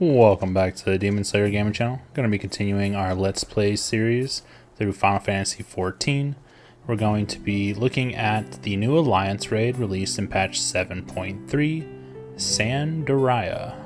Welcome back to the Demon Slayer Gaming Channel. Going to be continuing our Let's Play series through Final Fantasy XIV. We're going to be looking at the new Alliance raid released in patch 7.3, Sandaria.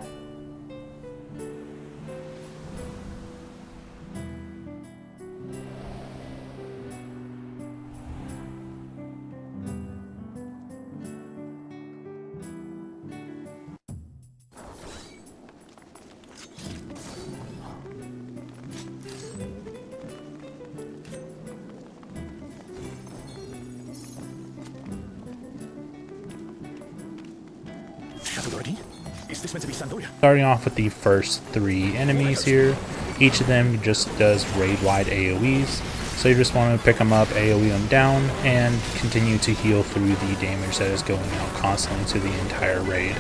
Is this meant to be Sandaria? Starting off with the first three enemies here. Each of them just does raid-wide AoEs, so you just want to pick them up, AoE them down, and continue to heal through the damage that is going out constantly to the entire raid.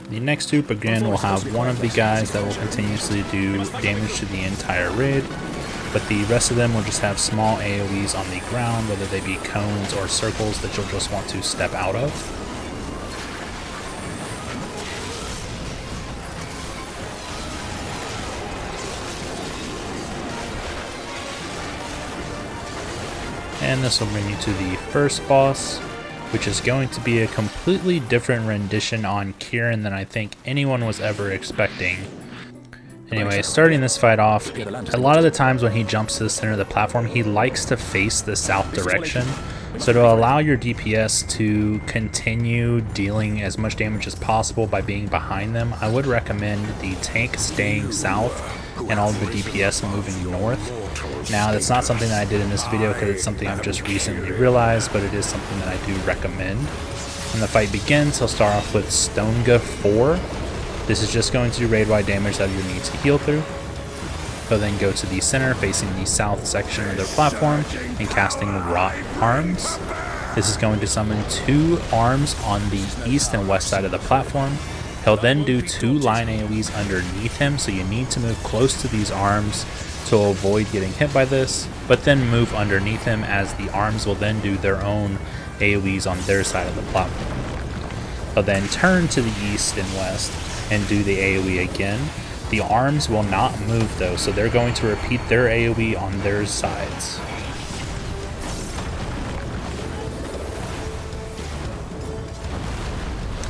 The next group again will have one of the guys that will continuously do damage to the entire raid, but the rest of them will just have small AoEs on the ground, whether they be cones or circles that you'll just want to step out of. And this will bring you to the first boss, which is going to be a completely different rendition on Kieran than I think anyone was ever expecting. Anyway, starting this fight off, a lot of the times when he jumps to the center of the platform, he likes to face the south direction. So to allow your DPS to continue dealing as much damage as possible by being behind them, I would recommend the tank staying south and all of the DPS moving north. Now, that's not something that I did in this video because it's something I've just recently realized, but it is something that I do recommend. When the fight begins, he'll start off with Stonga 4. This is just going to do raid-wide damage that you need to heal through. He'll then go to the center, facing the south section of their platform, and casting Rot Arms. This is going to summon 2 arms on the east and west side of the platform. He'll then do 2 line AoEs underneath him, so you need to move close to these arms to avoid getting hit by this, but then move underneath him as the arms will then do their own AoEs on their side of the platform. He'll then turn to the east and west and do the AoE again. The arms will not move though, so they're going to repeat their AoE on their sides.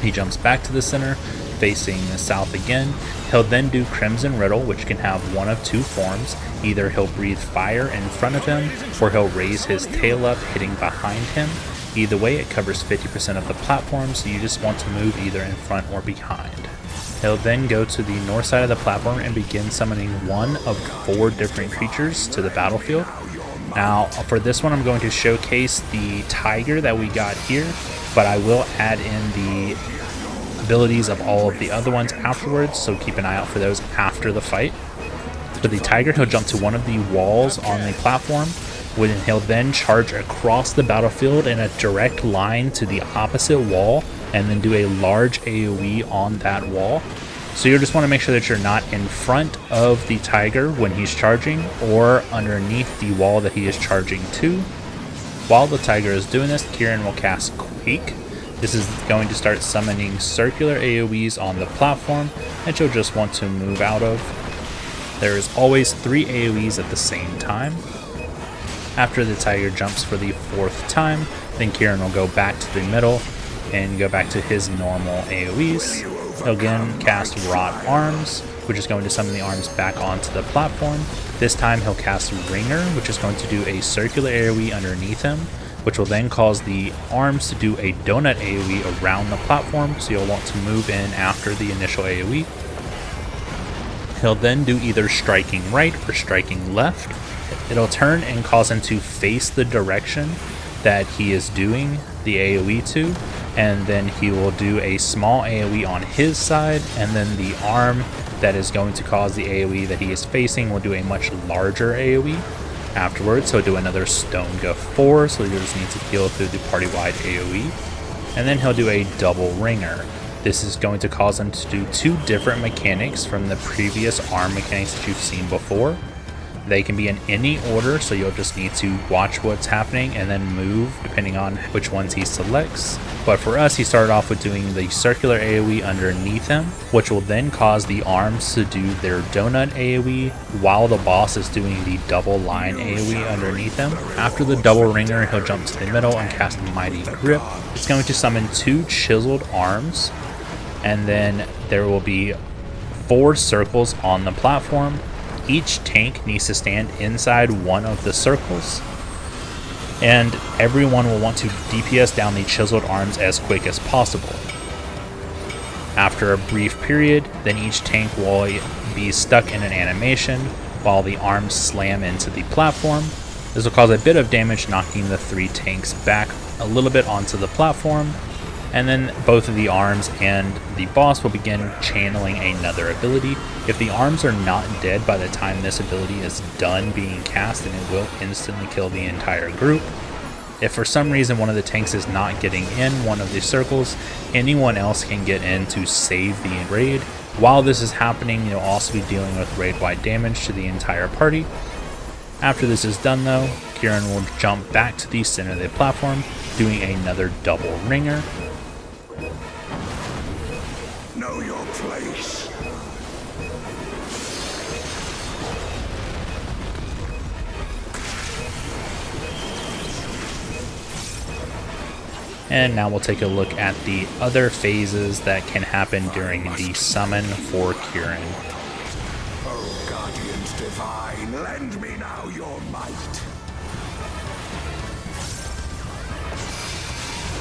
He jumps back to the center, facing the south again. He'll then do Crimson Riddle, which can have one of 2 forms. Either he'll breathe fire in front of him, or he'll raise his tail up, hitting behind him. Either way, it covers 50% of the platform, so you just want to move either in front or behind. He'll then go to the north side of the platform and begin summoning one of 4 different creatures to the battlefield. Now, for this one, I'm going to showcase the tiger that we got here, but I will add in the abilities of all of the other ones afterwards, so keep an eye out for those after the fight. For the tiger, he'll jump to one of the walls on the platform, when he'll then charge across the battlefield in a direct line to the opposite wall, and then do a large AoE on that wall. So you just want to make sure that you're not in front of the tiger when he's charging, or underneath the wall that he is charging to. While the tiger is doing this, Kieran will cast Quake. This is going to start summoning circular AoEs on the platform that you'll just want to move out of. There is always 3 AoEs at the same time. After the tiger jumps for the 4th time, then Kieran will go back to the middle and go back to his normal AoEs. He'll again cast Rot Arms, which is going to summon the arms back onto the platform. This time he'll cast Ringer, which is going to do a circular AoE underneath him, which will then cause the arms to do a donut AoE around the platform, so you'll want to move in after the initial AoE. He'll then do either striking right or striking left. It'll turn and cause him to face the direction that he is doing the AoE to, and then he will do a small AoE on his side, and then the arm that is going to cause the AoE that he is facing will do a much larger AoE. Afterwards, he'll do another Stonga 4, so you just need to heal through the party-wide AoE. and then he'll do a double ringer. This is going to cause him to do two different mechanics from the previous arm mechanics that you've seen before. They can be in any order, so you'll just need to watch what's happening and then move depending on which ones he selects. But for us, he started off with doing the circular AoE underneath him, which will then cause the arms to do their donut AoE while the boss is doing the double line AoE underneath him. After the double ringer, he'll jump to the middle and cast Mighty Grip. It's going to summon two chiseled arms, and then there will be 4 circles on the platform. Each tank needs to stand inside one of the circles, and everyone will want to DPS down the chiseled arms as quick as possible. After a brief period, then each tank will be stuck in an animation while the arms slam into the platform. This will cause a bit of damage, knocking the 3 tanks back a little bit onto the platform, and then both of the arms and the boss will begin channeling another ability. If the arms are not dead by the time this ability is done being cast, then it will instantly kill the entire group. If for some reason one of the tanks is not getting in one of the circles, anyone else can get in to save the raid. While this is happening, you'll also be dealing with raid-wide damage to the entire party. After this is done though, Kieran will jump back to the center of the platform, doing another double ringer. Know your place. And now we'll take a look at the other phases that can happen during the summon for Kieran. Oh, guardians divine, lend me now your might.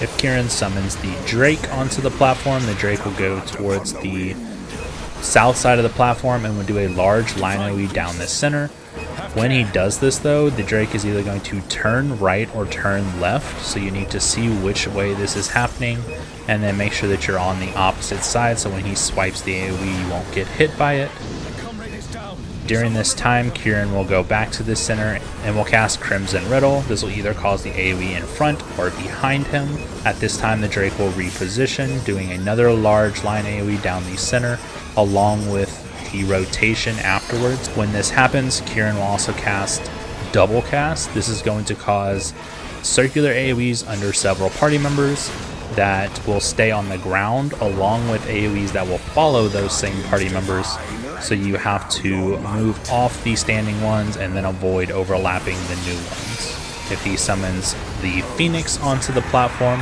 If Kieran summons the Drake onto the platform, the Drake will go towards the south side of the platform and will do a large line AoE down the center. When he does this though, the Drake is either going to turn right or turn left, so you need to see which way this is happening and then make sure that you're on the opposite side so when he swipes the AoE you won't get hit by it. During this time, Kieran will go back to the center and will cast Crimson Riddle. This will either cause the AoE in front or behind him. At this time, the Drake will reposition, doing another large line AoE down the center, along with the rotation afterwards. When this happens, Kieran will also cast Double Cast. This is going to cause circular AoEs under several party members that will stay on the ground, along with AoEs that will follow those same party members. So you have to move off the standing ones and then avoid overlapping the new ones. If he summons the Pheonix onto the platform,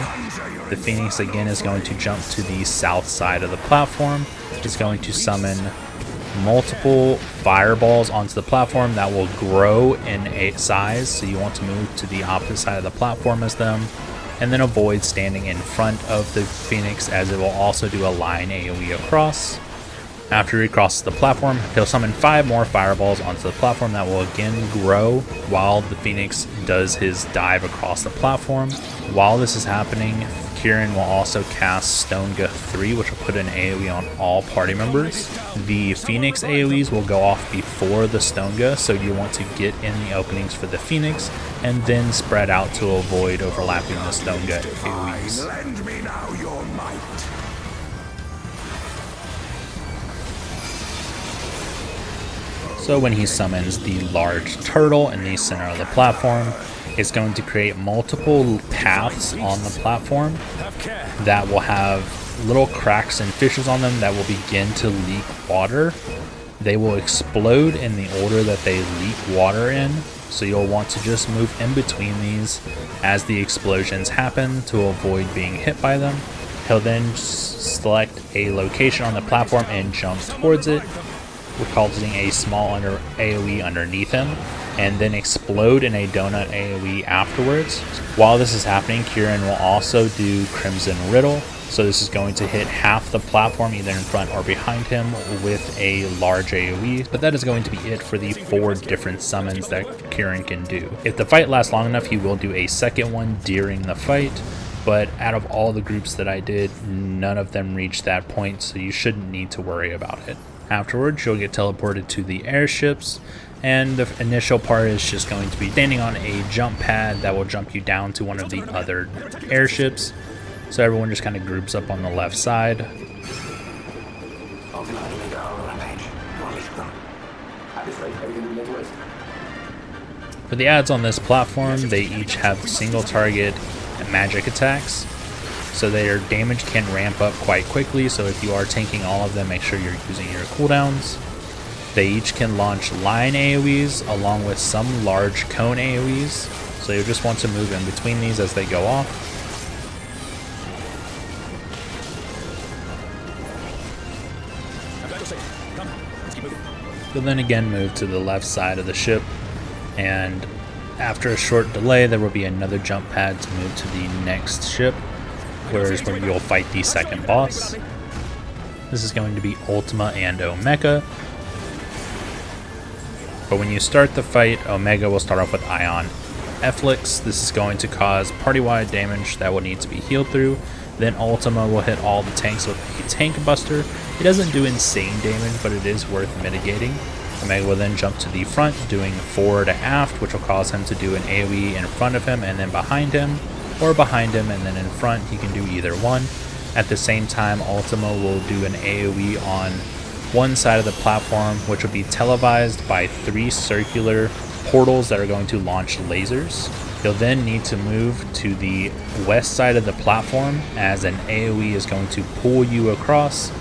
the Pheonix again is going to jump to the south side of the platform. It's going to summon multiple fireballs onto the platform that will grow in size, so you want to move to the opposite side of the platform as them, and then avoid standing in front of the Pheonix as it will also do a line AoE across. After he crosses the platform, he'll summon 5 more fireballs onto the platform that will again grow while the Pheonix does his dive across the platform. While this is happening, Kieran will also cast Stonega 3, which will put an AoE on all party members. The Pheonix AoEs will go off before the Stonega, so you want to get in the openings for the Pheonix and then spread out to avoid overlapping the Stonega AoEs. Lend me now your might. So when he summons the large turtle in the center of the platform, it's going to create multiple paths on the platform that will have little cracks and fissures on them that will begin to leak water. They will explode in the order that they leak water in, so you'll want to just move in between these as the explosions happen to avoid being hit by them. He'll then select a location on the platform and jump towards it, causing a small AoE underneath him, and then explode in a donut AoE afterwards. While this is happening, Kieran will also do Crimson Riddle, so this is going to hit half the platform either in front or behind him with a large AoE, but that is going to be it for the 4 different summons that Kieran can do. If the fight lasts long enough, he will do a second one during the fight, but out of all the groups that I did, none of them reached that point, so you shouldn't need to worry about it. Afterwards, you'll get teleported to the airships, and the initial part is just going to be standing on a jump pad that will jump you down to one of the other airships. So everyone just kind of groups up on the left side. For the ads on this platform, they each have single target magic attacks, so their damage can ramp up quite quickly, so if you are tanking all of them, make sure you're using your cooldowns. They each can launch line AoEs along with some large cone AoEs, so you'll just want to move in between these as they go off. You'll then again move to the left side of the ship, and after a short delay there will be another jump pad to move to the next ship, where you'll fight the second boss. This is going to be Ultima and Omega. But when you start the fight, Omega will start off with Ion Efflux. This is going to cause party-wide damage that will need to be healed through. Then Ultima will hit all the tanks with a Tank Buster. It doesn't do insane damage, but it is worth mitigating. Omega will then jump to the front, doing forward to aft, which will cause him to do an AoE in front of him and then behind him, or behind him and then in front. He can do either one. At the same time, Ultima will do an AoE on one side of the platform, which will be televised by 3 circular portals that are going to launch lasers. You'll then need to move to the west side of the platform, as an AoE is going to pull you across.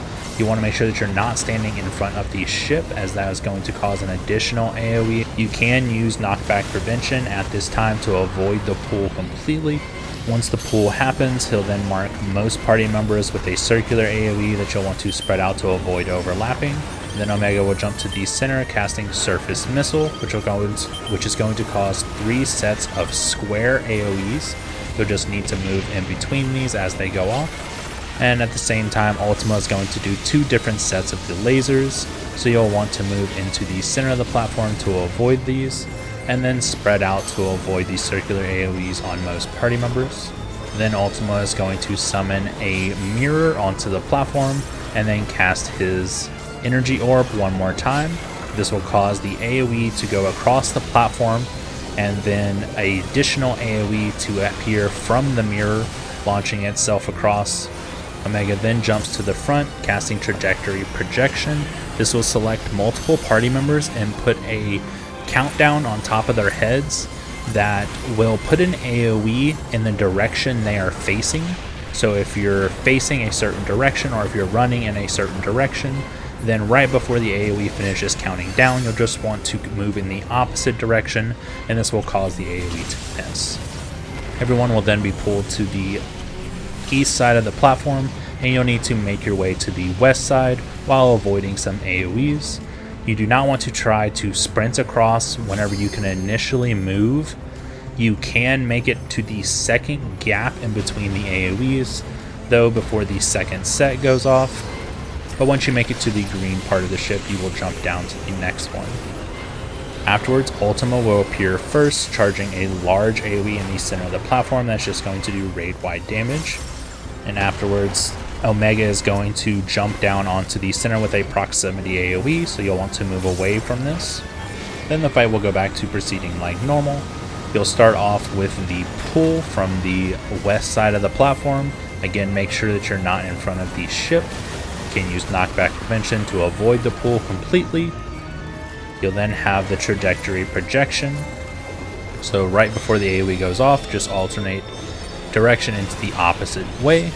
You want to make sure that you're not standing in front of the ship, as that is going to cause an additional AoE. You can use knockback prevention at this time to avoid the pull completely. Once the pull happens, he'll then mark most party members with a circular AoE that you'll want to spread out to avoid overlapping. Then Omega will jump to the center, casting Surface Missile, which is going to cause 3 sets of square AoEs. You'll just need to move in between these as they go off. And at the same time, Ultima is going to do 2 different sets of the lasers, so you'll want to move into the center of the platform to avoid these, and then spread out to avoid the circular AoEs on most party members. Then Ultima is going to summon a mirror onto the platform, and then cast his Energy Orb one more time. This will cause the AoE to go across the platform, and then an additional AoE to appear from the mirror, launching itself across. Omega then jumps to the front, casting Trajectory Projection. This will select multiple party members and put a countdown on top of their heads that will put an AoE in the direction they are facing. So if you're facing a certain direction, or if you're running in a certain direction, then right before the AoE finishes counting down, you'll just want to move in the opposite direction, and this will cause the AoE to miss. Everyone will then be pulled to the east side of the platform, and you'll need to make your way to the west side while avoiding some AoEs. You do not want to try to sprint across whenever you can initially move. You can make it to the second gap in between the AoEs, though, before the second set goes off. But once you make it to the green part of the ship, you will jump down to the next one. Afterwards, Ultima will appear first, charging a large AoE in the center of the platform that's just going to do raid-wide damage. And afterwards, Omega is going to jump down onto the center with a proximity AoE, so you'll want to move away from this. Then the fight will go back to proceeding like normal. You'll start off with the pull from the west side of the platform. Again, make sure that you're not in front of the ship. You can use knockback prevention to avoid the pull completely. You'll then have the Trajectory Projection. So right before the AoE goes off, just alternate direction into the opposite way.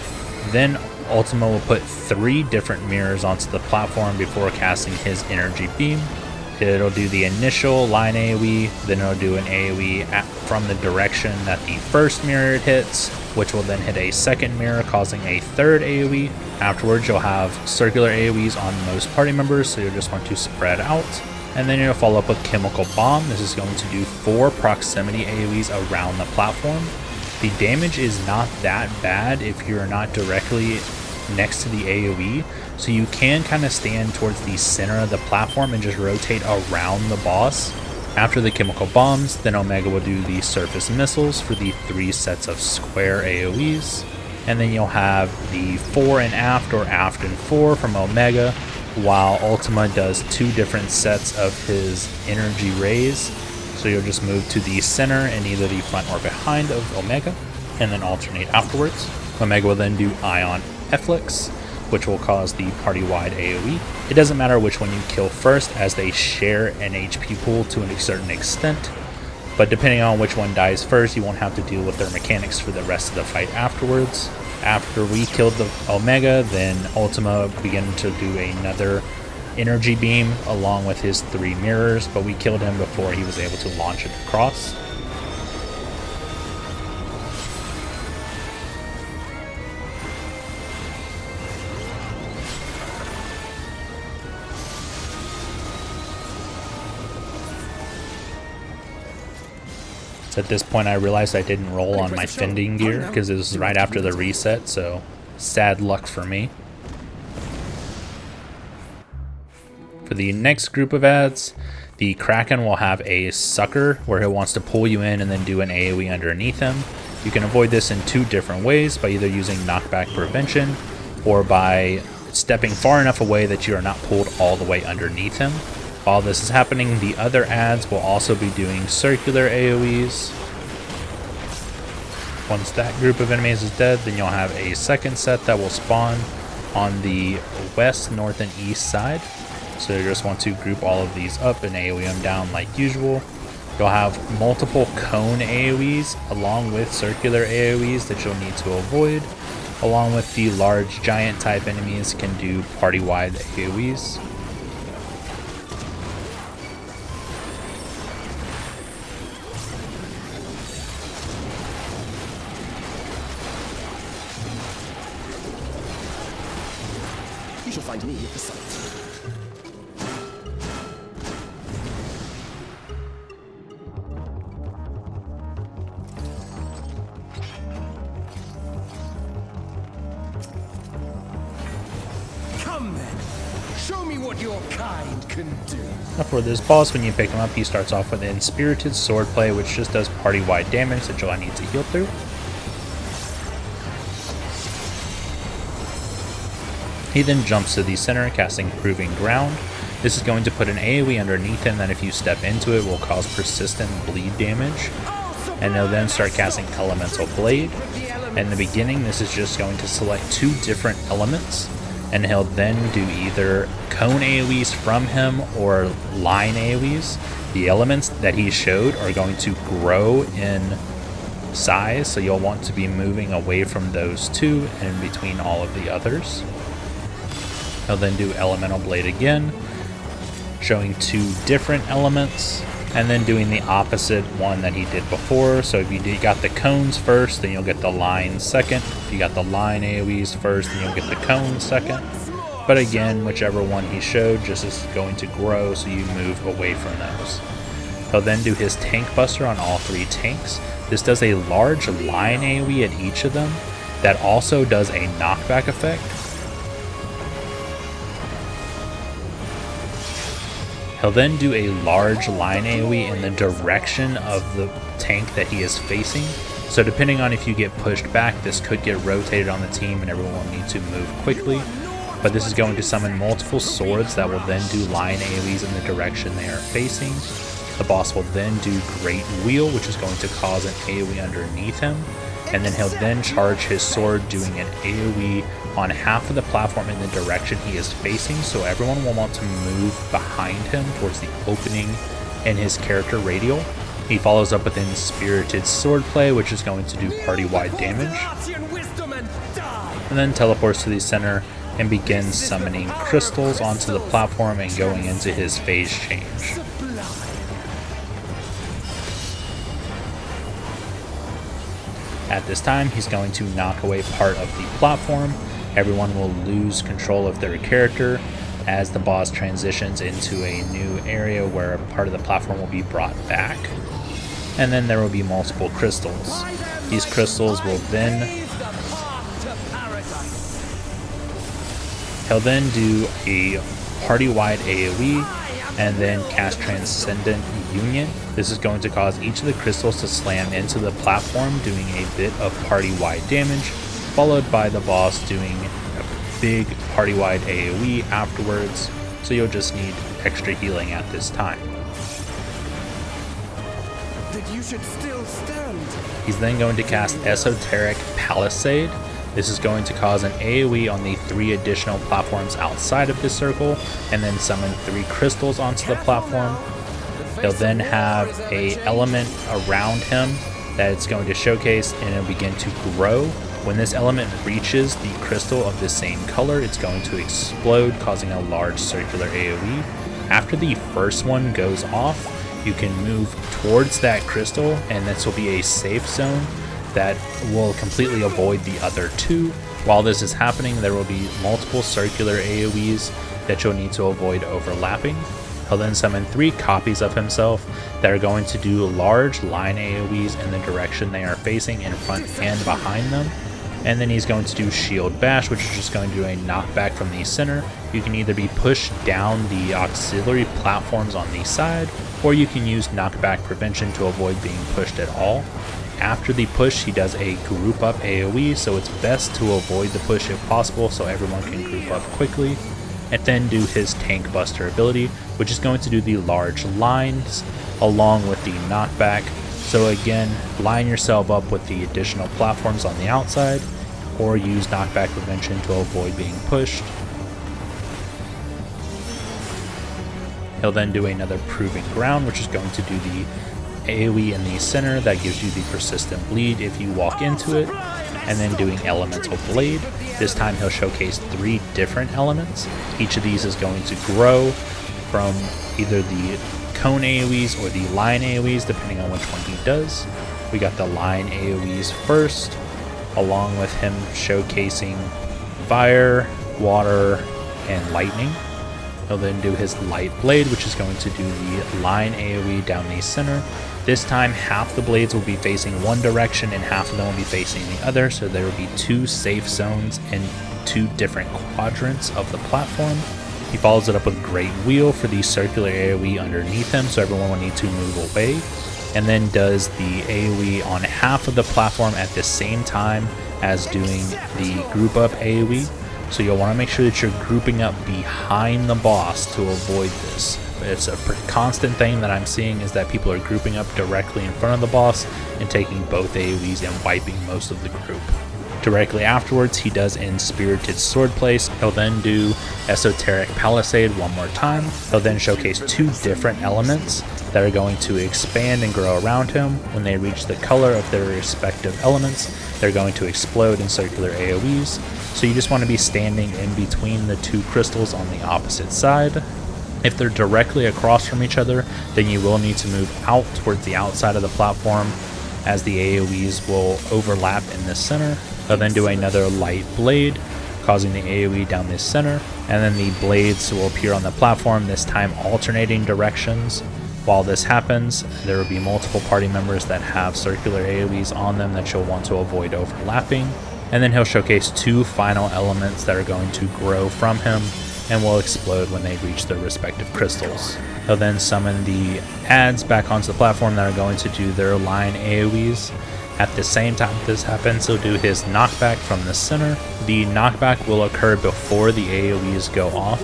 Then Ultima will put 3 different mirrors onto the platform before casting his Energy Beam. It'll do the initial line AoE, then it'll do an AoE from the direction that the first mirror hits, which will then hit a second mirror, causing a third AoE. Afterwards, you'll have circular AoEs on most party members, so you'll just want to spread out. And then you'll follow up with Chemical Bomb. This is going to do 4 proximity AoEs around the platform. The damage is not that bad if you're not directly next to the AoE, so you can kind of stand towards the center of the platform and just rotate around the boss. After the Chemical Bombs, then Omega will do the Surface Missiles for the 3 sets of square AoEs. And then you'll have the fore and aft, or aft and fore, from Omega, while Ultima does 2 different sets of his energy rays. So you'll just move to the center in either the front or behind of Omega, and then alternate afterwards. Omega will then do Ion Efflux, which will cause the party-wide AoE. It doesn't matter which one you kill first, as they share an HP pool to a certain extent, but depending on which one dies first, you won't have to deal with their mechanics for the rest of the fight afterwards. After we killed the Omega, then Ultima began to do another energy beam along with his 3 mirrors, but we killed him before he was able to launch it across. So at this point I realized I didn't roll on my fending gear because it was right after the reset, so sad luck for me. For the next group of ads, the Kraken will have a sucker where he wants to pull you in and then do an AoE underneath him. You can avoid this in 2 different ways, by either using knockback prevention or by stepping far enough away that you are not pulled all the way underneath him. While this is happening, the other ads will also be doing circular AoEs. Once that group of enemies is dead, then you'll have a second set that will spawn on the west, north, and east side. So you just want to group all of these up and AoE them down like usual. You'll have multiple cone AoEs along with circular AoEs that you'll need to avoid, along with the large giant type enemies can do party-wide AoEs. You shall find me at the site. Come then, show me what your kind can do. Now for this boss, when you pick him up, he starts off with Inspirited Swordplay, which just does party-wide damage that you'll need to heal through. He then jumps to the center, casting Proving Ground. This is going to put an AoE underneath him that if you step into it will cause persistent bleed damage. And he'll then start casting Elemental Blade. In the beginning, this is just going to select 2 different elements, and he'll then do either cone AoEs from him or line AoEs. The elements that he showed are going to grow in size, so you'll want to be moving away from those 2 and in between all of the others. He'll then do Elemental Blade again, showing 2 different elements, and then doing the opposite one that he did before. So if you got the cones first, then you'll get the line second. If you got the line AoEs first, then you'll get the cone second. But again, whichever one he showed just is going to grow, so you move away from those. He'll then do his Tank Buster on all 3 tanks. This does a large line AoE at each of them that also does a knockback effect. He'll then do a large line AoE in the direction of the tank that he is facing. So depending on if you get pushed back, this could get rotated on the team and everyone will need to move quickly. But this is going to summon multiple swords that will then do line AoEs in the direction they are facing. The boss will then do Great Wheel, which is going to cause an AoE underneath him. And then he'll then charge his sword, doing an AoE on half of the platform in the direction he is facing, so everyone will want to move behind him towards the opening in his character radial. He follows up with Inspirited Swordplay, which is going to do party-wide damage, and then teleports to the center and begins summoning crystals onto the platform and going into his phase change. At this time, he's going to knock away part of the platform. Everyone will lose control of their character as the boss transitions into a new area where part of the platform will be brought back. And then there will be multiple crystals. These crystals will then... He'll then do a party-wide AoE and then cast Transcendent Union. This is going to cause each of the crystals to slam into the platform, doing a bit of party-wide damage, followed by the boss doing a big party-wide AoE afterwards, so you'll just need extra healing at this time. That you should still stand. He's then going to cast Esoteric Palisade. This is going to cause an AoE on the 3 additional platforms outside of this circle, and then summon 3 crystals onto the platform. He'll then have a element around him that it's going to showcase, and it'll begin to grow. When this element reaches the crystal of the same color, it's going to explode, causing a large circular AoE. After the first one goes off, you can move towards that crystal, and this will be a safe zone that will completely avoid the other 2. While this is happening, there will be multiple circular AoEs that you'll need to avoid overlapping. He'll then summon 3 copies of himself that are going to do large line AoEs in the direction they are facing, in front and behind them. And then he's going to do Shield Bash, which is just going to do a knockback from the center. You can either be pushed down the auxiliary platforms on the side, or you can use Knockback Prevention to avoid being pushed at all. After the push, he does a group up AoE, so it's best to avoid the push if possible so everyone can group up quickly. And then do his Tank Buster ability, which is going to do the large lines along with the knockback. So again, line yourself up with the additional platforms on the outside, or use knockback prevention to avoid being pushed. He'll then do another Proving Ground, which is going to do the AoE in the center that gives you the persistent bleed if you walk into it, and then doing Elemental Blade. This time he'll showcase 3 different elements. Each of these is going to grow from either the cone AoEs or the line AoEs, depending on which one he does. We got the line AoEs first, along with him showcasing fire, water, and lightning. He'll then do his Light Blade, which is going to do the line AoE down the center. This time, half the blades will be facing one direction and half of them will be facing the other, so there will be 2 safe zones in 2 different quadrants of the platform. He follows it up with Great Wheel for the circular AoE underneath him, so everyone will need to move away, and then does the AoE on half of the platform at the same time as doing the group up AoE. So you'll want to make sure that you're grouping up behind the boss to avoid this. It's a constant thing that I'm seeing, is that people are grouping up directly in front of the boss and taking both AoEs and wiping most of the group. Directly afterwards, he does Inspirited Swordplace. He'll then do Esoteric Palisade one more time. He'll then showcase 2 different elements that are going to expand and grow around him. When they reach the color of their respective elements, they're going to explode in circular AoEs. So you just want to be standing in between the 2 crystals on the opposite side. If they're directly across from each other, then you will need to move out towards the outside of the platform, as the AoEs will overlap in the center. They'll then do another Light Blade, causing the AoE down the center, and then the blades will appear on the platform, this time alternating directions. While this happens, there will be multiple party members that have circular AoEs on them that you'll want to avoid overlapping. And then he'll showcase 2 final elements that are going to grow from him and will explode when they reach their respective crystals. He'll then summon the adds back onto the platform that are going to do their line AoEs. At the same time this happens, he'll do his knockback from the center. The knockback will occur before the AoEs go off.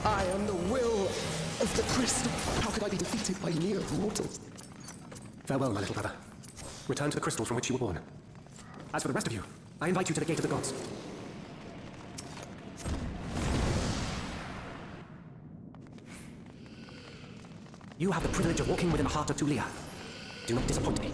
I am the will of the crystal. How could I be defeated by mere mortals? Farewell, my little brother. Return to the crystal from which you were born. As for the rest of you, I invite you to the Gate of the Gods. You have the privilege of walking within the heart of Tulia. Do not disappoint me.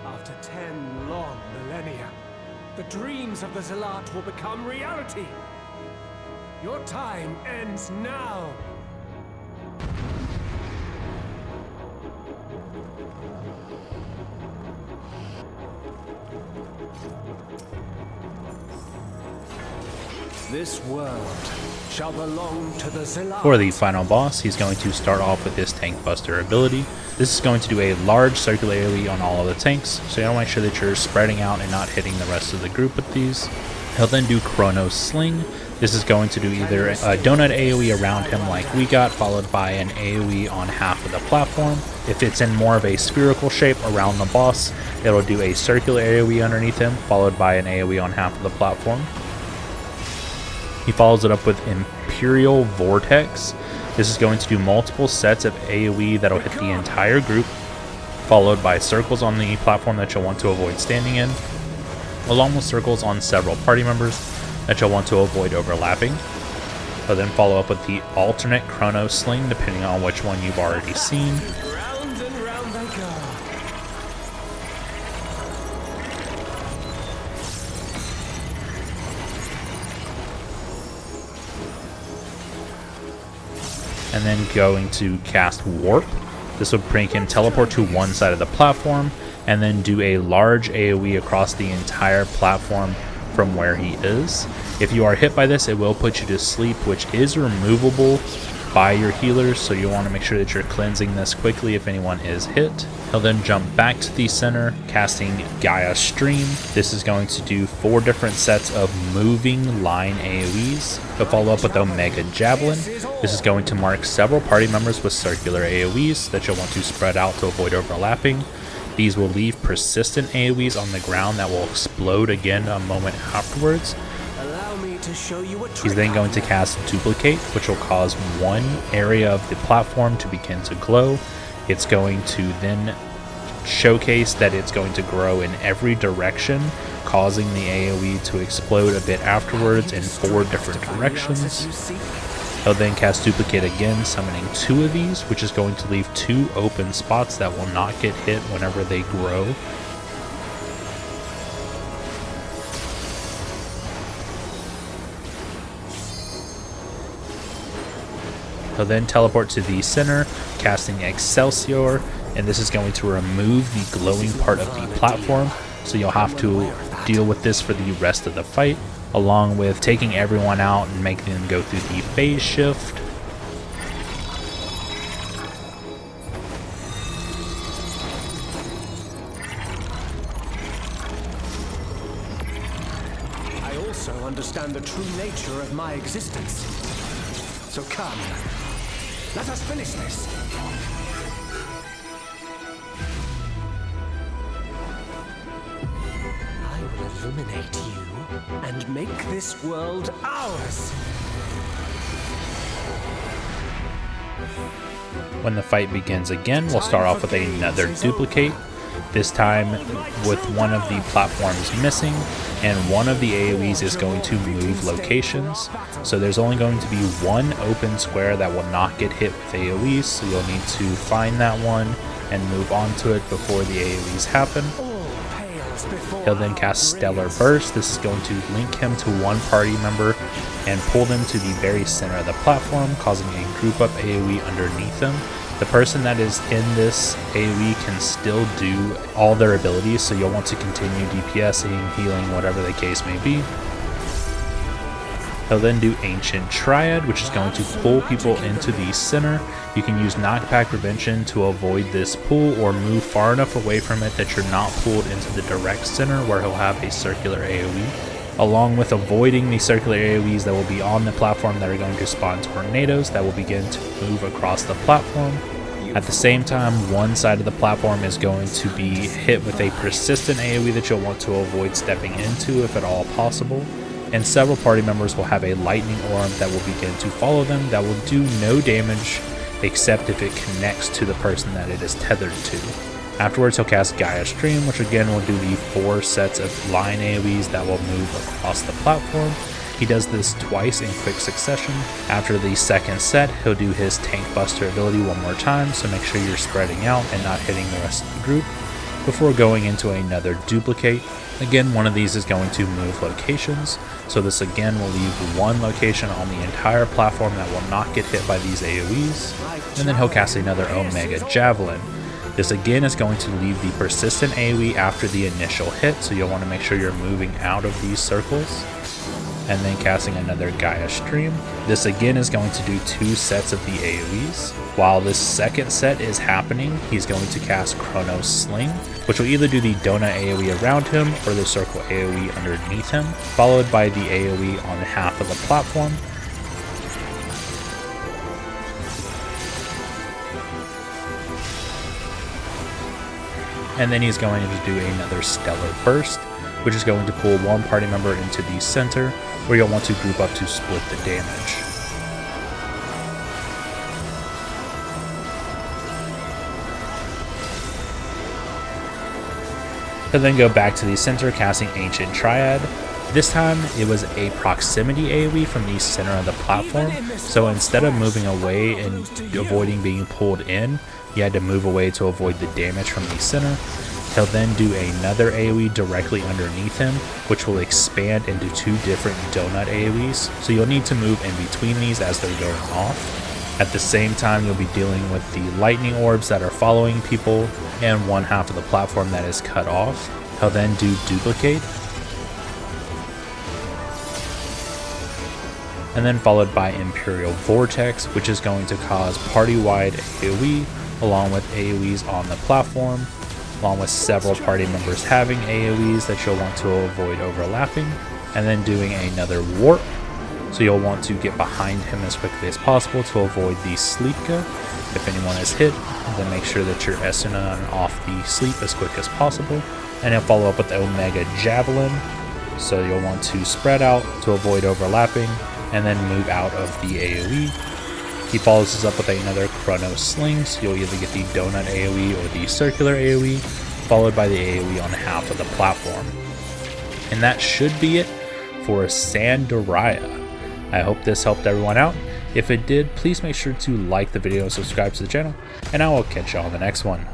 After 10 long millennia, the dreams of the Zealot will become reality. Your time ends now. This world shall belong to the Zealot. For the final boss, he's going to start off with his Tank Buster ability. This is going to do a large circular AoE on all of the tanks, so you want to make sure that you're spreading out and not hitting the rest of the group with these. He'll then do Chrono Sling. This is going to do either a donut AoE around him like we got, followed by an AoE on half of the platform. If it's in more of a spherical shape around the boss, it'll do a circular AoE underneath him, followed by an AoE on half of the platform. He follows it up with Imperial Vortex. This is going to do multiple sets of AoE that'll hit the entire group, followed by circles on the platform that you'll want to avoid standing in, along with circles on several party members that you'll want to avoid overlapping. He'll then follow up with the alternate Chrono Sling, depending on which one you've already seen. Round and round they go. And then going to cast Warp. This will make him teleport to one side of the platform, and then do a large AoE across the entire platform from where he is. If you are hit by this, it will put you to sleep, which is removable by your healers, so you want to make sure that you're cleansing this quickly if anyone is hit. He'll then jump back to the center, casting Gaia Stream. This is going to do 4 different sets of moving line AoEs. He'll follow up with Omega Javelin. This is going to mark several party members with circular AoEs that you'll want to spread out to avoid overlapping. These will leave persistent AoEs on the ground that will explode again a moment afterwards. Allow me to show you a trick. He's then going to cast Duplicate, which will cause one area of the platform to begin to glow. It's going to then showcase that it's going to grow in every direction, causing the AoE to explode a bit afterwards in 4 different directions. He'll then cast Duplicate again, summoning 2 of these, which is going to leave 2 open spots that will not get hit whenever they grow. He'll then teleport to the center, casting Excelsior, and this is going to remove the glowing part of the platform, so you'll have to deal with this for the rest of the fight, along with taking everyone out and making them go through the phase shift. I also understand the true nature of my existence. So come, let us finish this. I will illuminate you and make this world ours. When the fight begins again, we'll start off with another Duplicate, this time with one of the platforms missing, and one of the AoEs is going to move locations. So there's only going to be one open square that will not get hit with AoEs, so you'll need to find that one and move on to it before the AoEs happen. He'll then cast Stellar Burst. This is going to link him to one party member and pull them to the very center of the platform, causing a group up AoE underneath them. The person that is in this AoE can still do all their abilities, so you'll want to continue DPSing, healing, whatever the case may be. He'll then do Ancient Triad, which is going to pull people into the center. You can use Knockback Prevention to avoid this pull, or move far enough away from it that you're not pulled into the direct center where he'll have a circular AoE. Along with avoiding the circular AoEs that will be on the platform that are going to spawn tornadoes that will begin to move across the platform. At the same time, one side of the platform is going to be hit with a persistent AoE that you'll want to avoid stepping into if at all possible. And several party members will have a lightning orb that will begin to follow them that will do no damage except if it connects to the person that it is tethered to. Afterwards, he'll cast Gaia Stream, which again will do the 4 sets of line AoEs that will move across the platform. He does this twice in quick succession. After the second set, he'll do his Tank Buster ability one more time, so make sure you're spreading out and not hitting the rest of the group, before going into another Duplicate. Again, one of these is going to move locations, so this again will leave one location on the entire platform that will not get hit by these AoEs. And then he'll cast another Omega Javelin. This again is going to leave the persistent AoE after the initial hit, so you'll want to make sure you're moving out of these circles. and then casting another Gaia Stream. This again is going to do 2 sets of the AoEs. While this second set is happening, he's going to cast Chronos Sling, which will either do the donut AoE around him or the circle AoE underneath him, followed by the AoE on half of the platform. And then he's going to do another Stellar Burst, which is going to pull one party member into the center, where you'll want to group up to split the damage. And then go back to the center, casting Ancient Triad. This time it was a proximity AoE from the center of the platform, so instead of moving away and avoiding being pulled in, you had to move away to avoid the damage from the center. He'll then do another AoE directly underneath him, which will expand into 2 different donut AoEs, so you'll need to move in between these as they're going off. At the same time, you'll be dealing with the lightning orbs that are following people and one half of the platform that is cut off. He'll then do Duplicate, and then followed by Imperial Vortex, which is going to cause party-wide AoE, along with AoEs on the platform, along with several party members having AoEs that you'll want to avoid overlapping, and then doing another Warp, so you'll want to get behind him as quickly as possible to avoid the Sleep Go. If anyone is hit, then make sure that you're Esuna and off the sleep as quick as possible, and he'll follow up with Omega Javelin, so you'll want to spread out to avoid overlapping, and then move out of the AoE. He follows this up with another Chronos Sling, so you'll either get the donut AoE or the circular AoE, followed by the AoE on half of the platform. And that should be it for Sandariah. I hope this helped everyone out. If it did, please make sure to like the video and subscribe to the channel, and I will catch you on the next one.